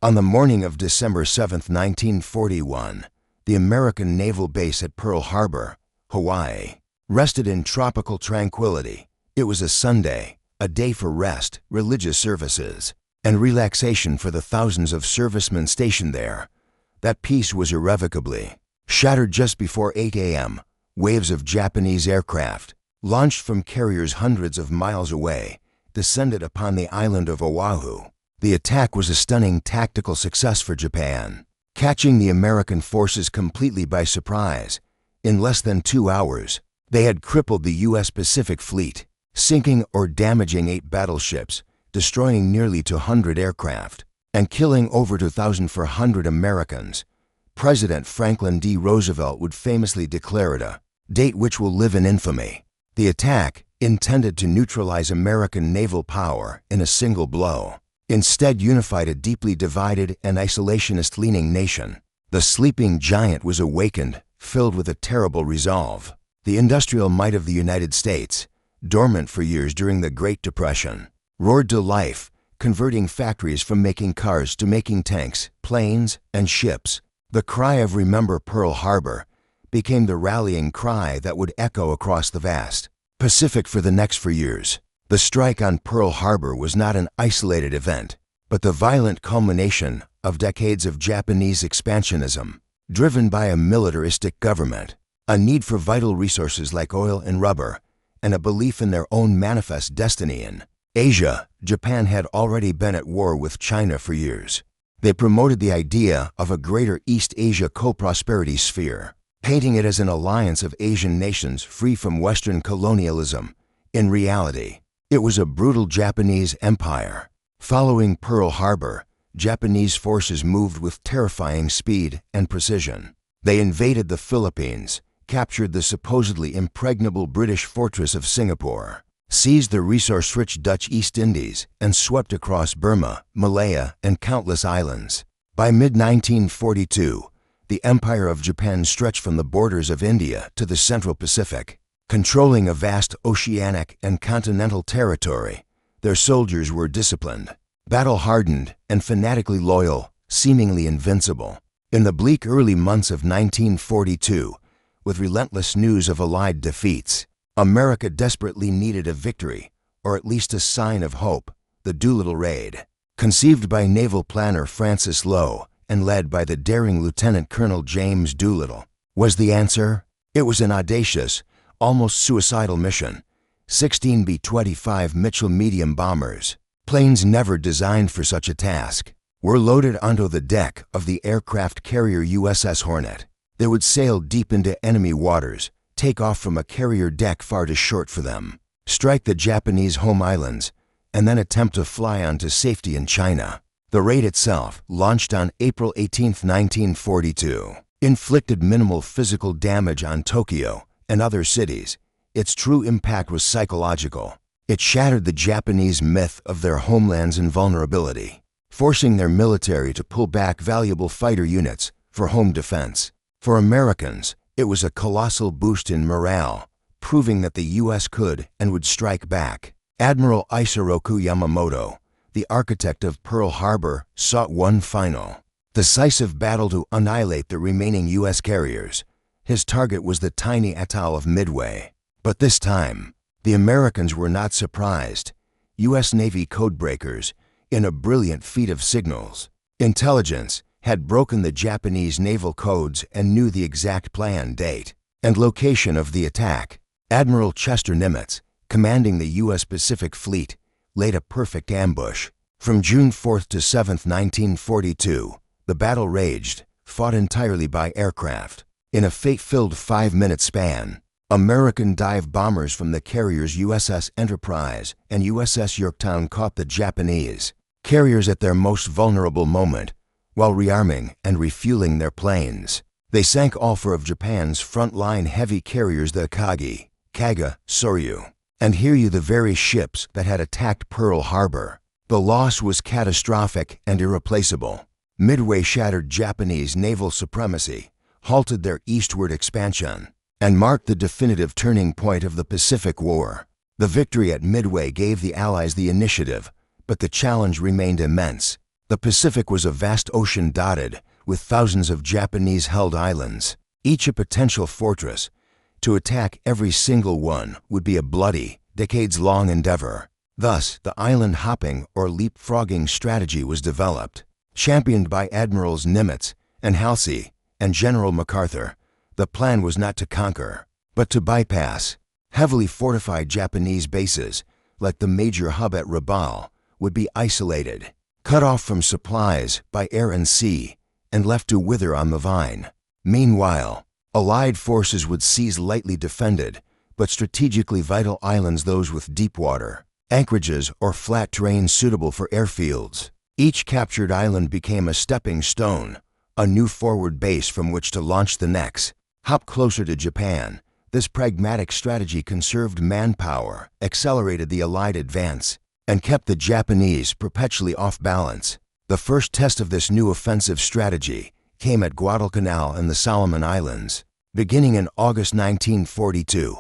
On the morning of December 7, 1941, the American naval base at Pearl Harbor, Hawaii, rested in tropical tranquility. It was a Sunday, a day for rest, religious services, and relaxation for the thousands of servicemen stationed there. That peace was irrevocably shattered just before 8 a.m. Waves of Japanese aircraft, launched from carriers hundreds of miles away, descended upon the island of Oahu. The attack was a stunning tactical success for Japan, catching the American forces completely by surprise. In less than 2 hours, they had crippled the U.S. Pacific Fleet, sinking or damaging 8 battleships, destroying nearly 200 aircraft, and killing over 2,400 Americans. President Franklin D. Roosevelt would famously declare it a date which will live in infamy. The attack, intended to neutralize American naval power in a single blow, instead unified a deeply divided and isolationist-leaning nation. The sleeping giant was awakened, filled with a terrible resolve. The industrial might of the United States, dormant for years during the Great Depression, roared to life, converting factories from making cars to making tanks, planes, and ships. The cry of "Remember Pearl Harbor" became the rallying cry that would echo across the vast Pacific for the next 4 years. The strike on Pearl Harbor was not an isolated event, but the violent culmination of decades of Japanese expansionism, driven by a militaristic government, a need for vital resources like oil and rubber, and a belief in their own manifest destiny in Asia. Japan had already been at war with China for years. They promoted the idea of a greater East Asia co-prosperity sphere, painting it as an alliance of Asian nations free from Western colonialism. In reality, it was a brutal Japanese empire. Following Pearl Harbor, Japanese forces moved with terrifying speed and precision. They invaded the Philippines, captured the supposedly impregnable British fortress of Singapore, seized the resource-rich Dutch East Indies, and swept across Burma, Malaya, and countless islands. By mid-1942, the Empire of Japan stretched from the borders of India to the Central Pacific, controlling a vast oceanic and continental territory. Their soldiers were disciplined, battle-hardened, and fanatically loyal, seemingly invincible. In the bleak early months of 1942, with relentless news of Allied defeats, America desperately needed a victory, or at least a sign of hope. The Doolittle Raid, conceived by naval planner Francis Lowe and led by the daring Lieutenant Colonel James Doolittle, was the answer. It was an audacious, almost suicidal mission. 16 B-25 Mitchell medium bombers, planes never designed for such a task, were loaded onto the deck of the aircraft carrier USS Hornet. They would sail deep into enemy waters, take off from a carrier deck far too short for them, strike the Japanese home islands, and then attempt to fly on to safety in China. The raid itself, launched on April 18, 1942, inflicted minimal physical damage on Tokyo and other cities. Its true impact was psychological. It shattered the Japanese myth of their homeland's invulnerability, forcing their military to pull back valuable fighter units for home defense. For Americans, it was a colossal boost in morale, proving that the U.S. could and would strike back. Admiral Isoroku Yamamoto, the architect of Pearl Harbor, sought one final, decisive battle to annihilate the remaining U.S. carriers. His target was the tiny atoll of Midway. But this time, the Americans were not surprised. U.S. Navy codebreakers, in a brilliant feat of signals intelligence, had broken the Japanese naval codes and knew the exact plan, date, and location of the attack. Admiral Chester Nimitz, commanding the U.S. Pacific Fleet, laid a perfect ambush. From June 4 to 7, 1942, the battle raged, fought entirely by aircraft. In a fate-filled 5-minute span, American dive bombers from the carriers USS Enterprise and USS Yorktown caught the Japanese carriers at their most vulnerable moment, while rearming and refueling their planes. They sank all 4 of Japan's front-line heavy carriers, the Akagi, Kaga, Soryu, and Hiryu, the very ships that had attacked Pearl Harbor. The loss was catastrophic and irreplaceable. Midway shattered Japanese naval supremacy, halted their eastward expansion, and marked the definitive turning point of the Pacific War. The victory at Midway gave the Allies the initiative, but the challenge remained immense. The Pacific was a vast ocean dotted with thousands of Japanese-held islands, each a potential fortress. To attack every single one would be a bloody, decades-long endeavor. Thus, the island-hopping or leapfrogging strategy was developed. Championed by Admirals Nimitz and Halsey and General MacArthur, the plan was not to conquer, but to bypass. Heavily fortified Japanese bases, like the major hub at Rabaul, would be isolated, cut off from supplies by air and sea, and left to wither on the vine. Meanwhile, Allied forces would seize lightly defended, but strategically vital islands, those with deep water, anchorages, or flat terrain suitable for airfields. Each captured island became a stepping stone, a new forward base from which to launch the next. Hop closer to Japan. This pragmatic strategy conserved manpower, accelerated the Allied advance, and kept the Japanese perpetually off balance. The first test of this new offensive strategy came at Guadalcanal and the Solomon Islands. Beginning in August 1942,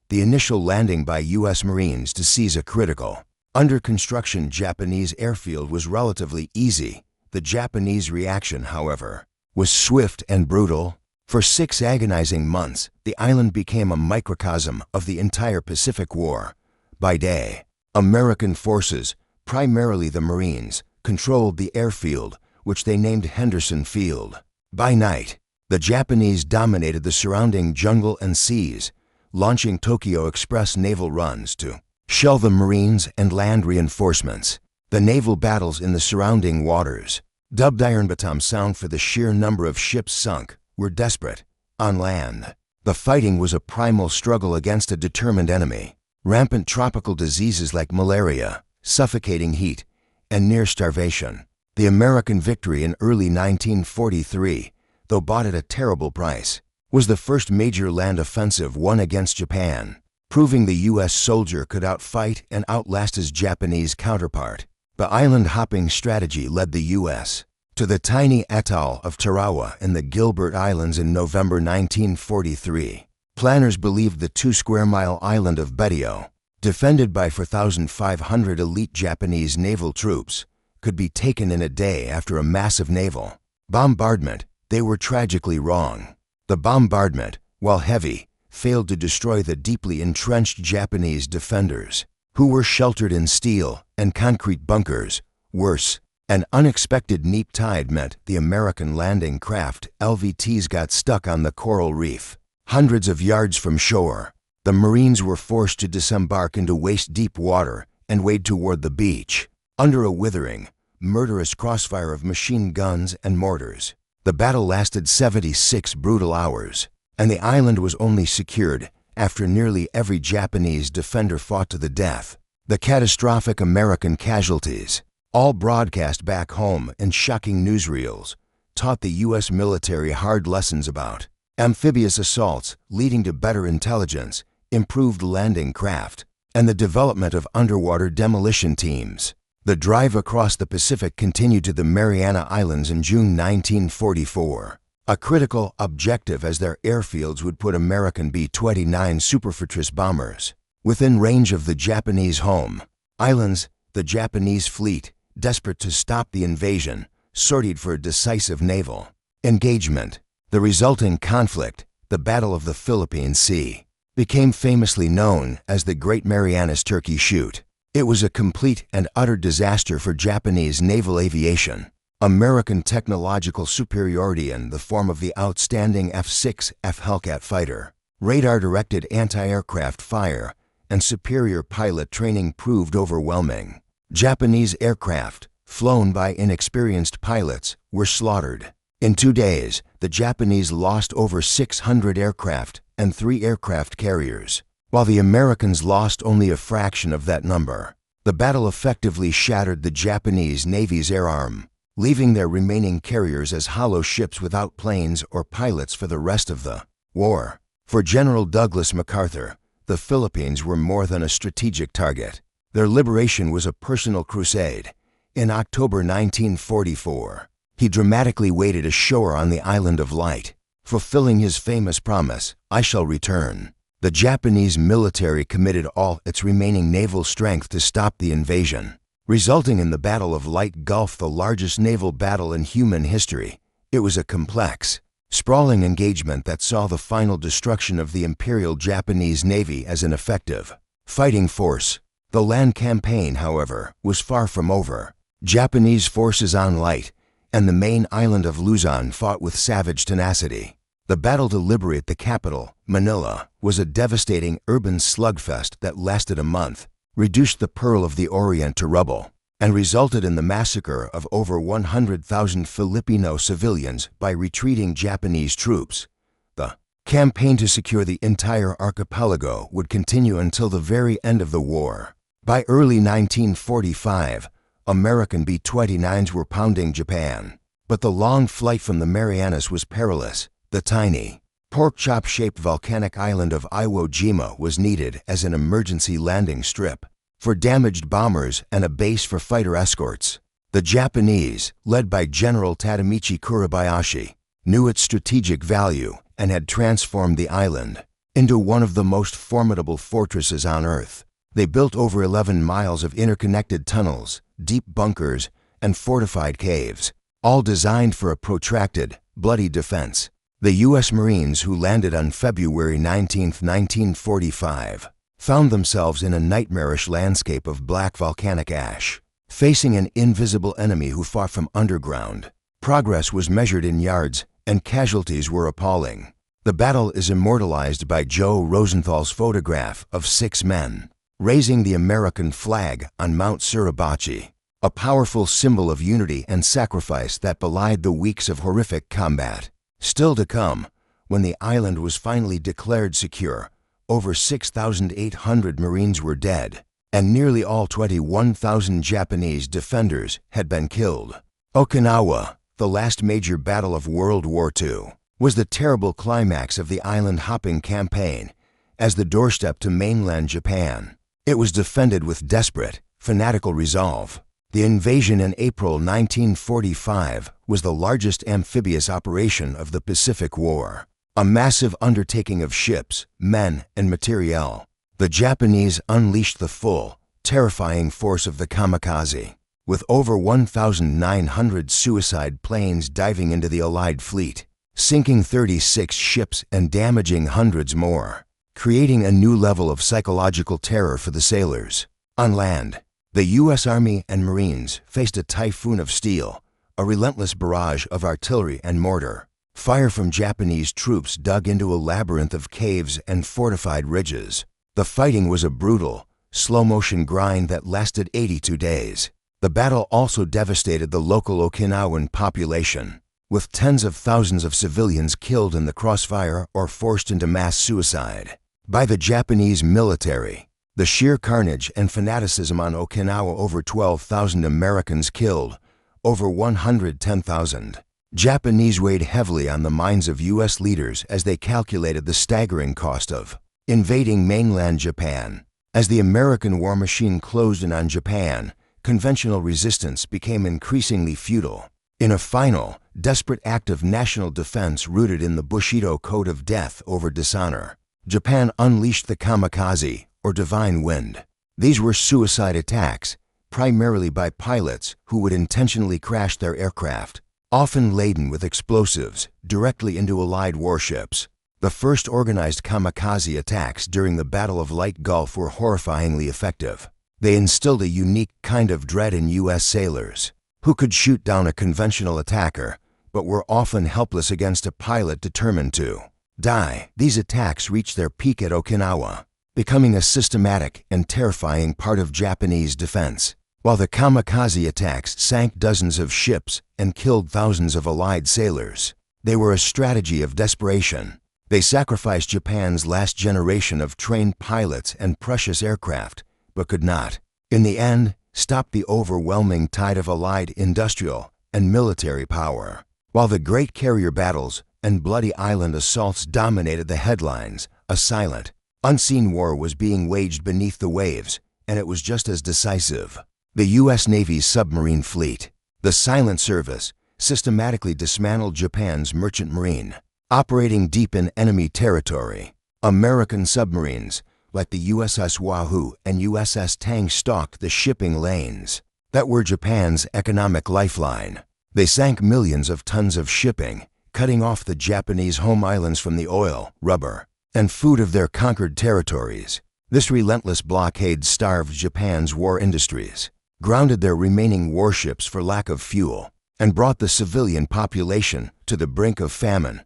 the initial landing by U.S. Marines to seize a critical, under-construction Japanese airfield was relatively easy. The Japanese reaction, however, was swift and brutal. For 6 agonizing months, the island became a microcosm of the entire Pacific War. By day, American forces, primarily the Marines, controlled the airfield, which they named Henderson Field. By night, the Japanese dominated the surrounding jungle and seas, launching Tokyo Express naval runs to shell the Marines and land reinforcements. The naval battles in the surrounding waters, dubbed Iron Batom Sound for the sheer number of ships sunk, were desperate. On land, the fighting was a primal struggle against a determined enemy. Rampant tropical diseases like malaria, suffocating heat, and near starvation. The American victory in early 1943, though bought at a terrible price, was the first major land offensive won against Japan, proving the U.S. soldier could outfight and outlast his Japanese counterpart. The island-hopping strategy led the U.S. to the tiny atoll of Tarawa in the Gilbert Islands in November 1943. Planners believed the 2-square-mile island of Betio, defended by 4,500 elite Japanese naval troops, could be taken in a day after a massive naval bombardment. They were tragically wrong. The bombardment, while heavy, failed to destroy the deeply entrenched Japanese defenders, who were sheltered in steel and concrete bunkers. Worse, an unexpected neap tide meant the American landing craft LVTs got stuck on the coral reef, hundreds of yards from shore. The Marines were forced to disembark into waist-deep water and wade toward the beach, under a withering, murderous crossfire of machine guns and mortars. The battle lasted 76 brutal hours, and the island was only secured after nearly every Japanese defender fought to the death. The catastrophic American casualties, all broadcast back home in shocking newsreels, taught the U.S. military hard lessons about amphibious assaults, leading to better intelligence, improved landing craft, and the development of underwater demolition teams. The drive across the Pacific continued to the Mariana Islands in June 1944. A critical objective, as their airfields would put American B-29 Superfortress bombers within range of the Japanese home islands. The Japanese fleet, desperate to stop the invasion, sortied for a decisive naval engagement. The resulting conflict, the Battle of the Philippine Sea, became famously known as the Great Marianas Turkey Shoot. It was a complete and utter disaster for Japanese naval aviation. American technological superiority in the form of the outstanding F-6F Hellcat fighter, radar-directed anti-aircraft fire, and superior pilot training proved overwhelming. Japanese aircraft, flown by inexperienced pilots, were slaughtered. In 2 days, the Japanese lost over 600 aircraft and 3 aircraft carriers, while the Americans lost only a fraction of that number. The battle effectively shattered the Japanese Navy's air arm, leaving their remaining carriers as hollow ships without planes or pilots for the rest of the war. For General Douglas MacArthur, the Philippines were more than a strategic target. Their liberation was a personal crusade. In October 1944, he dramatically waded ashore on the Island of Light, fulfilling his famous promise, "I shall return." The Japanese military committed all its remaining naval strength to stop the invasion. resulting in the Battle of Leyte Gulf, the largest naval battle in human history. It was a complex, sprawling engagement that saw the final destruction of the Imperial Japanese Navy as an effective fighting force. The land campaign, however, was far from over. Japanese forces on Leyte and the main island of Luzon fought with savage tenacity. The battle to liberate the capital, Manila, was a devastating urban slugfest that lasted a month, reduced the Pearl of the Orient to rubble, and resulted in the massacre of over 100,000 Filipino civilians by retreating Japanese troops. The campaign to secure the entire archipelago would continue until the very end of the war. By early 1945, American B-29s were pounding Japan, but the long flight from the Marianas was perilous. The tiny, pork-chop-shaped volcanic island of Iwo Jima was needed as an emergency landing strip for damaged bombers and a base for fighter escorts. The Japanese, led by General Tadamichi Kuribayashi, knew its strategic value and had transformed the island into one of the most formidable fortresses on Earth. They built over 11 miles of interconnected tunnels, deep bunkers, and fortified caves, all designed for a protracted, bloody defense. The U.S. Marines who landed on February 19, 1945, found themselves in a nightmarish landscape of black volcanic ash, facing an invisible enemy who fought from underground. Progress was measured in yards, and casualties were appalling. The battle is immortalized by Joe Rosenthal's photograph of 6 men raising the American flag on Mount Suribachi, a powerful symbol of unity and sacrifice that belied the weeks of horrific combat. Still to come, when the island was finally declared secure, over 6,800 Marines were dead, and nearly all 21,000 Japanese defenders had been killed. Okinawa, the last major battle of World War II, was the terrible climax of the island-hopping campaign as the doorstep to mainland Japan. It was defended with desperate, fanatical resolve. The invasion in April 1945 was the largest amphibious operation of the Pacific War, a massive undertaking of ships, men, and materiel. The Japanese unleashed the full, terrifying force of the kamikaze, with over 1,900 suicide planes diving into the Allied fleet, sinking 36 ships and damaging hundreds more, creating a new level of psychological terror for the sailors. On land, the U.S. Army and Marines faced a typhoon of steel, a relentless barrage of artillery and mortar. Fire from Japanese troops dug into a labyrinth of caves and fortified ridges. The fighting was a brutal, slow-motion grind that lasted 82 days. The battle also devastated the local Okinawan population, with tens of thousands of civilians killed in the crossfire or forced into mass suicide by the Japanese military. The sheer carnage and fanaticism on Okinawa, over 12,000 Americans killed, over 110,000. Japanese weighed heavily on the minds of U.S. leaders as they calculated the staggering cost of invading mainland Japan. As the American war machine closed in on Japan, conventional resistance became increasingly futile. In a final, desperate act of national defense rooted in the Bushido Code of Death over dishonor, Japan unleashed the kamikaze, or divine wind. These were suicide attacks, primarily by pilots who would intentionally crash their aircraft, often laden with explosives, directly into Allied warships. The first organized kamikaze attacks during the Battle of Leyte Gulf were horrifyingly effective. They instilled a unique kind of dread in U.S. sailors, who could shoot down a conventional attacker, but were often helpless against a pilot determined to die. These attacks reached their peak at Okinawa, becoming a systematic and terrifying part of Japanese defense. While the kamikaze attacks sank dozens of ships and killed thousands of Allied sailors, they were a strategy of desperation. They sacrificed Japan's last generation of trained pilots and precious aircraft, but could not, in the end, stop the overwhelming tide of Allied industrial and military power. While the great carrier battles and bloody island assaults dominated the headlines, a silent, unseen war was being waged beneath the waves, and it was just as decisive. The U.S. Navy's submarine fleet, the Silent Service, systematically dismantled Japan's merchant marine, operating deep in enemy territory. American submarines, like the USS Wahoo and USS Tang, stalked the shipping lanes, that were Japan's economic lifeline. They sank millions of tons of shipping, cutting off the Japanese home islands from the oil, rubber, and food of their conquered territories. This relentless blockade starved Japan's war industries, grounded their remaining warships for lack of fuel, and brought the civilian population to the brink of famine.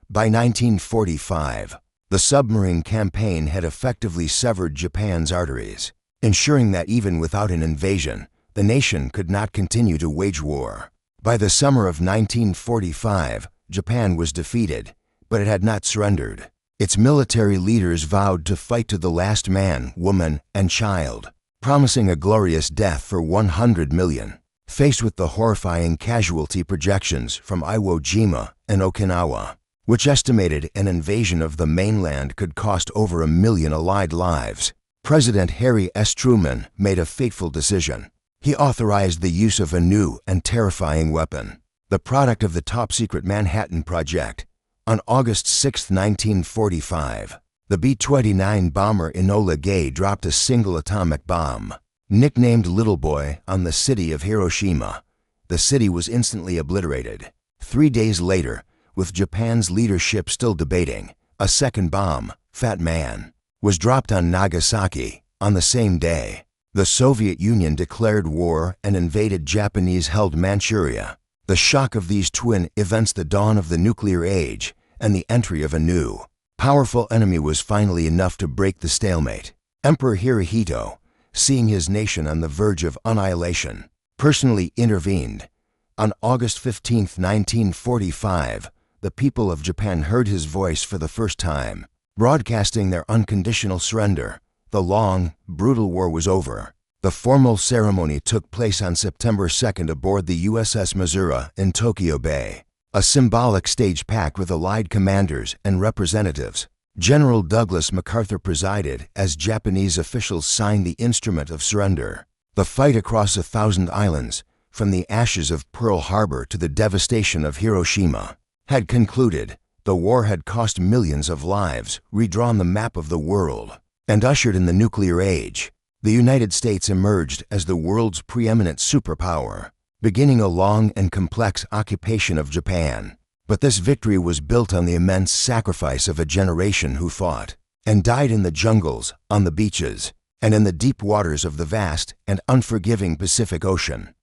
By 1945, the submarine campaign had effectively severed Japan's arteries, ensuring that even without an invasion, the nation could not continue to wage war. By the summer of 1945, Japan was defeated, but it had not surrendered. Its military leaders vowed to fight to the last man, woman, and child, promising a glorious death for 100 million. Faced with the horrifying casualty projections from Iwo Jima and Okinawa, which estimated an invasion of the mainland could cost over 1 million Allied lives, President Harry S. Truman made a fateful decision. He authorized the use of a new and terrifying weapon, the product of the top-secret Manhattan Project. On August 6, 1945, the B-29 bomber Enola Gay dropped a single atomic bomb, nicknamed Little Boy, on the city of Hiroshima. The city was instantly obliterated. 3 days later, with Japan's leadership still debating, a second bomb, Fat Man, was dropped on Nagasaki. On the same day, the Soviet Union declared war and invaded Japanese-held Manchuria. The shock of these twin events, the dawn of the nuclear age and the entry of a new, powerful enemy, was finally enough to break the stalemate. Emperor Hirohito, seeing his nation on the verge of annihilation, personally intervened. On August 15, 1945, the people of Japan heard his voice for the first time, broadcasting their unconditional surrender. The long, brutal war was over. The formal ceremony took place on September 2nd aboard the USS Missouri in Tokyo Bay, a symbolic stage packed with Allied commanders and representatives. General Douglas MacArthur presided as Japanese officials signed the instrument of surrender. The fight across 1,000 islands, from the ashes of Pearl Harbor to the devastation of Hiroshima, had concluded. The war had cost millions of lives, redrawn the map of the world, and ushered in the nuclear age. The United States emerged as the world's preeminent superpower, beginning a long and complex occupation of Japan. But this victory was built on the immense sacrifice of a generation who fought and died in the jungles, on the beaches, and in the deep waters of the vast and unforgiving Pacific Ocean.